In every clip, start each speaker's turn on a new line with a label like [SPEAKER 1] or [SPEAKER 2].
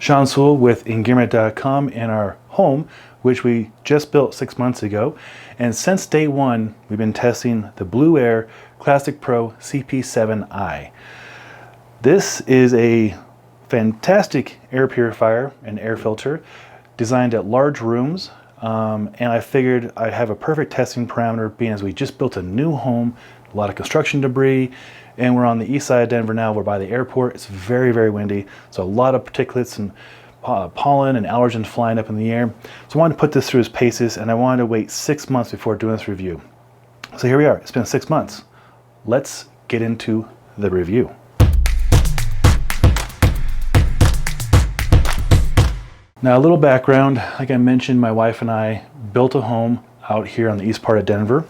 [SPEAKER 1] Sean Sewell with Engearment.com in our home, which we just built 6 months ago. And since day one, we've been testing the Blueair Classic Pro CP7i. This is a fantastic air purifier and air filter designed at large rooms. And I figured I'd have a perfect testing parameter, being as we just built a new home, a lot of construction debris, and we're on the east side of Denver now. We're by the airport. It's very, very windy, so a lot of particulates and pollen and allergens flying up in the air. So I wanted to put this through its paces, and I wanted to wait 6 months before doing this review. So here we are. It's been 6 months. Let's get into the review. Now, a little background. Like I mentioned, my wife and I built a home out here on the east part of Denver,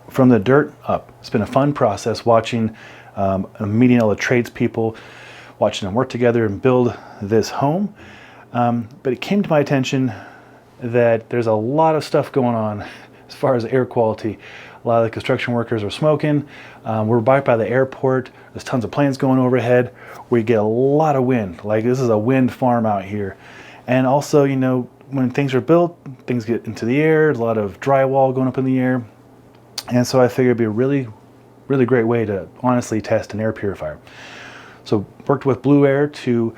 [SPEAKER 1] from the dirt up. It's been a fun process watching, meeting all the tradespeople, watching them work together and build this home. But it came to my attention that there's a lot of stuff going on as far as air quality. A lot of the construction workers are smoking. We're right by the airport. There's tons of planes going overhead. We get a lot of wind. Like, this is a wind farm out here. And also, you know, when things are built, things get into the air. There's a lot of drywall going up in the air. And so I figured it'd be a really great way to honestly test an air purifier. So worked with Blueair to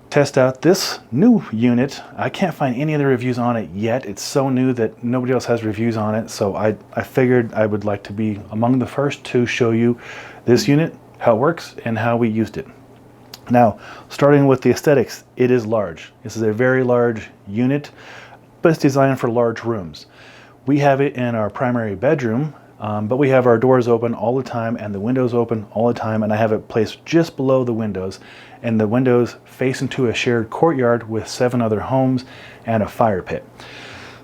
[SPEAKER 1] test out this new unit. I can't find any other reviews on it yet. It's so new that nobody else has reviews on it. So I figured I would like to be among the first to show you this unit, how it works, and how we used it. Now, starting with the aesthetics, it is large. This is a very large unit, but it's designed for large rooms. We have it in our primary bedroom, but we have our doors open all the time and the windows open all the time, and I have it placed just below the windows, and the windows face into a shared courtyard with 7 other homes and a fire pit.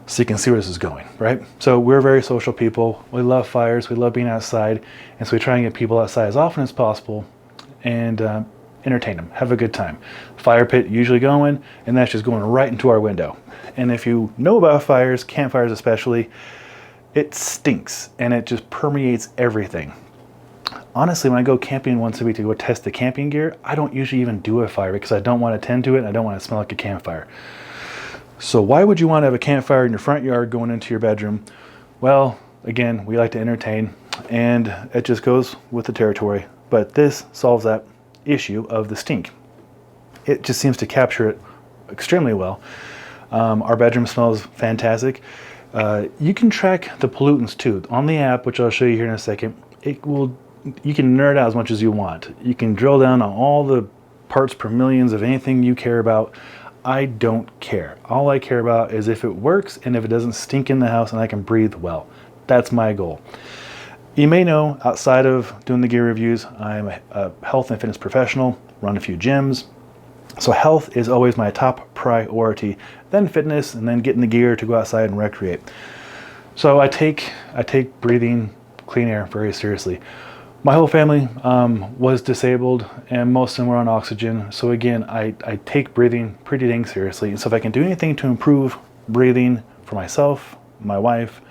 [SPEAKER 1] So you can see where this is going, right? So we're very social people. We love fires. We love being outside, and so we try and get people outside as often as possible and entertain them, have a good time. Fire pit usually going, and that's just going right into our window. And if you know about fires, campfires especially, it stinks and it just permeates everything. Honestly, when I go camping once a week to go test the camping gear, I don't usually even do a fire because I don't want to tend to it and I don't want to smell like a campfire. So why would you want to have a campfire in your front yard going into your bedroom? Well, again, we like to entertain, and it just goes with the territory. But this solves that issue of the stink. It just seems to capture it extremely well. Our bedroom smells fantastic. You can track the pollutants too on the app, which I'll show you here in a second. You can nerd out as much as you want. You can drill down on all the parts per millions of anything you care about. I don't care. All I care about is if it works and if it doesn't stink in the house and I can breathe well. That's my goal. You may know, outside of doing the gear reviews, I'm a health and fitness professional, run a few gyms. So health is always my top priority, then fitness, and then getting the gear to go outside and recreate. So I take breathing clean air very seriously. My whole family was disabled, and most of them were on oxygen. So again, I take breathing pretty dang seriously. And so if I can do anything to improve breathing for myself, my wife,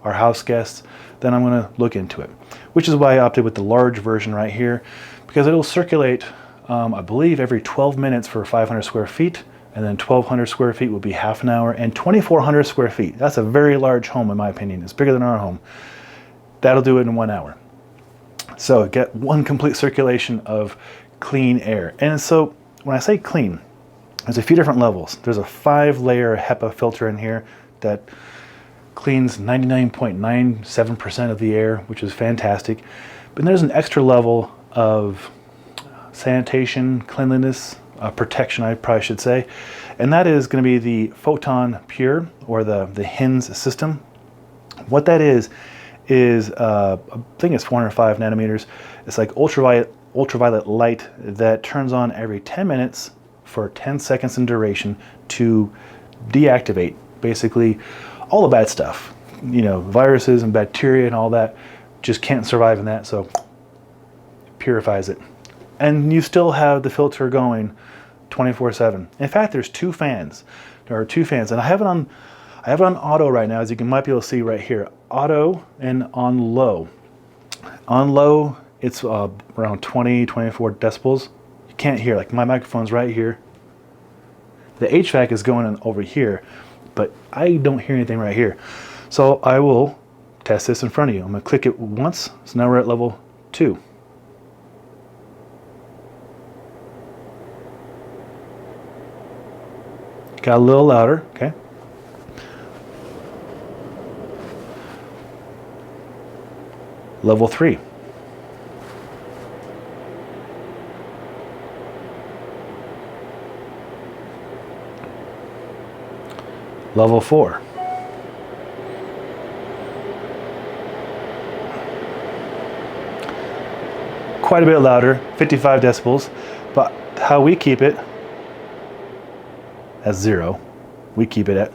[SPEAKER 1] our house guests, then I'm going to look into it. Which is why I opted with the large version right here, because it'll circulate, I believe, every 12 minutes for 500 square feet, and then 1,200 square feet will be half an hour, and 2,400 square feet. That's a very large home in my opinion. It's bigger than our home. That'll do it in 1 hour. So get one complete circulation of clean air. And so when I say clean, there's a few different levels. There's a 5-layer HEPA filter in here that cleans 99.97% of the air, which is fantastic. But there's an extra level of sanitation, cleanliness, protection, I probably should say, and that is going to be the Photon Pure, or the HINS system. What that is I think it's 405 nanometers. It's like ultraviolet light that turns on every 10 minutes for 10 seconds in duration to deactivate basically all the bad stuff. You know, viruses and bacteria and all that just can't survive in that, so it purifies it. And you still have the filter going 24/7. In fact, there's 2 fans. There are 2 fans, and I have it on auto right now, as you might be able to see right here. Auto and on low. On low, it's around 20, 24 decibels. You can't hear, like my microphone's right here. The HVAC is going on over here, but I don't hear anything right here. So I will test this in front of you. I'm going to click it once. So now we're at level 2. Got a little louder, okay. Level 3. Level 4. Quite a bit louder, 55 decibels, but how we keep it at 0, we keep it at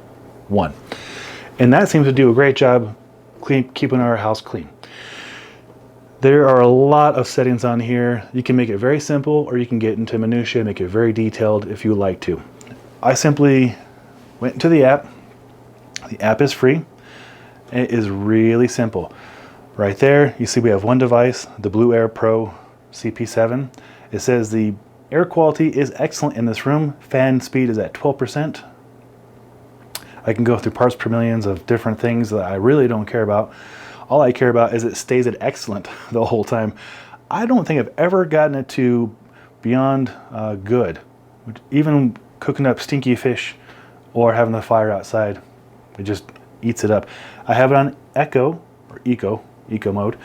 [SPEAKER 1] 1. And that seems to do a great job keeping our house clean. There are a lot of settings on here. You can make it very simple, or you can get into minutiae, make it very detailed if you like to. I simply went into the app. The app is free. It is really simple. Right there, you see we have one device, the Blueair Pro CP7. It says the air quality is excellent in this room. Fan speed is at 12%. I can go through parts per millions of different things that I really don't care about. All I care about is it stays at excellent the whole time. I don't think I've ever gotten it to beyond good. Even cooking up stinky fish or having the fire outside, it just eats it up. I have it on Echo or Eco mode,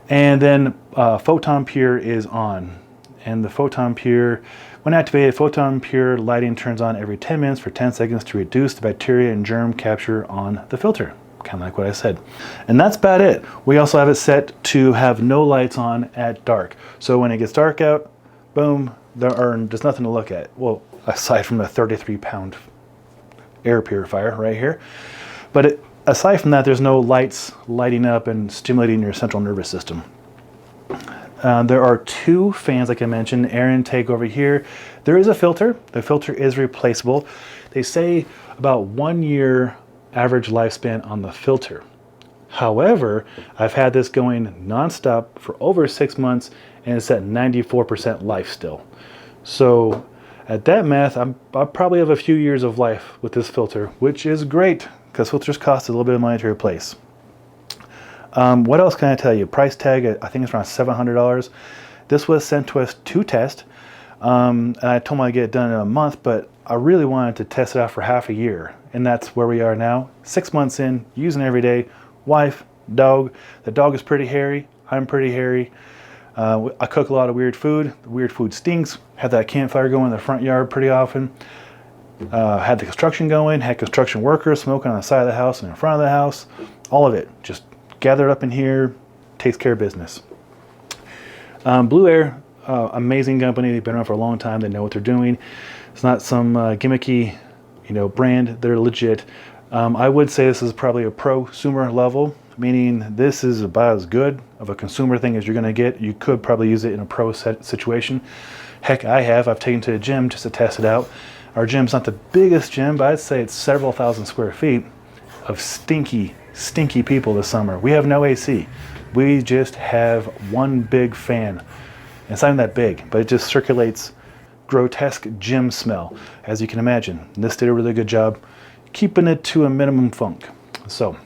[SPEAKER 1] and then Photon Pure is on. And the Photon Pure, when activated, Photon Pure lighting turns on every 10 minutes for 10 seconds to reduce the bacteria and germ capture on the filter. Kind of like what I said. And that's about it. We also have it set to have no lights on at dark. So when it gets dark out, boom, there's nothing to look at. Well, aside from the 33-pound air purifier right here. But aside from that, there's no lights lighting up and stimulating your central nervous system. There are 2 fans, like I mentioned, air intake over here. There is a filter. The filter is replaceable. They say about 1 year average lifespan on the filter. However, I've had this going nonstop for over 6 months, and it's at 94% life still. So at that math, I probably have a few years of life with this filter, which is great because filters cost a little bit of money to replace. What else can I tell you? Price tag, I think it's around $700. This was sent to us to test, and I told them I'd get it done in a month, but I really wanted to test it out for half a year, and that's where we are now. 6 months in, using it every day. Wife, dog. The dog is pretty hairy. I'm pretty hairy. I cook a lot of weird food. The weird food stinks. Had that campfire going in the front yard pretty often. Had the construction going. Had construction workers smoking on the side of the house and in front of the house. All of it just gathered up in here. Takes care of business. Blueair, amazing company. They've been around for a long time. They know what they're doing. It's not some gimmicky, brand. They're legit. I would say this is probably a prosumer level, meaning this is about as good of a consumer thing as you're going to get. You could probably use it in a pro situation. Heck, I've taken to a gym just to test it out. Our gym's not the biggest gym, but I'd say it's several thousand square feet of stinky people this summer. We have no AC. We just have one big fan. It's not even that big, but it just circulates grotesque gym smell, as you can imagine. And this did a really good job keeping it to a minimum funk. So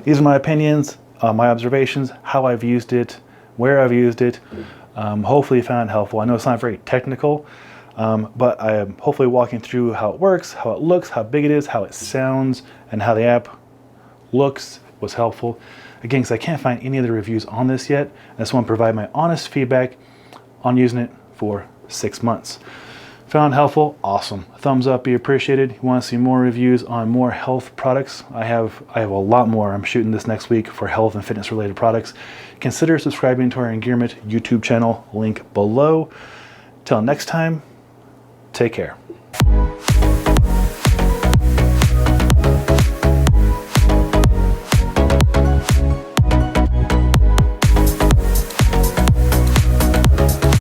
[SPEAKER 1] these are my opinions, my observations, how I've used it, where I've used it. Hopefully you found it helpful. I know it's not very technical, but I am hopefully walking through how it works, how it looks, how big it is, how it sounds, and how the app looks was helpful. Again, because I can't find any other reviews on this yet, I just want to provide my honest feedback on using it for 6 months. Found helpful? Awesome. Thumbs up, be appreciated. You want to see more reviews on more health products? I have a lot more. I'm shooting this next week for health and fitness related products. Consider subscribing to our Engearment YouTube channel, link below. Till next time, take care.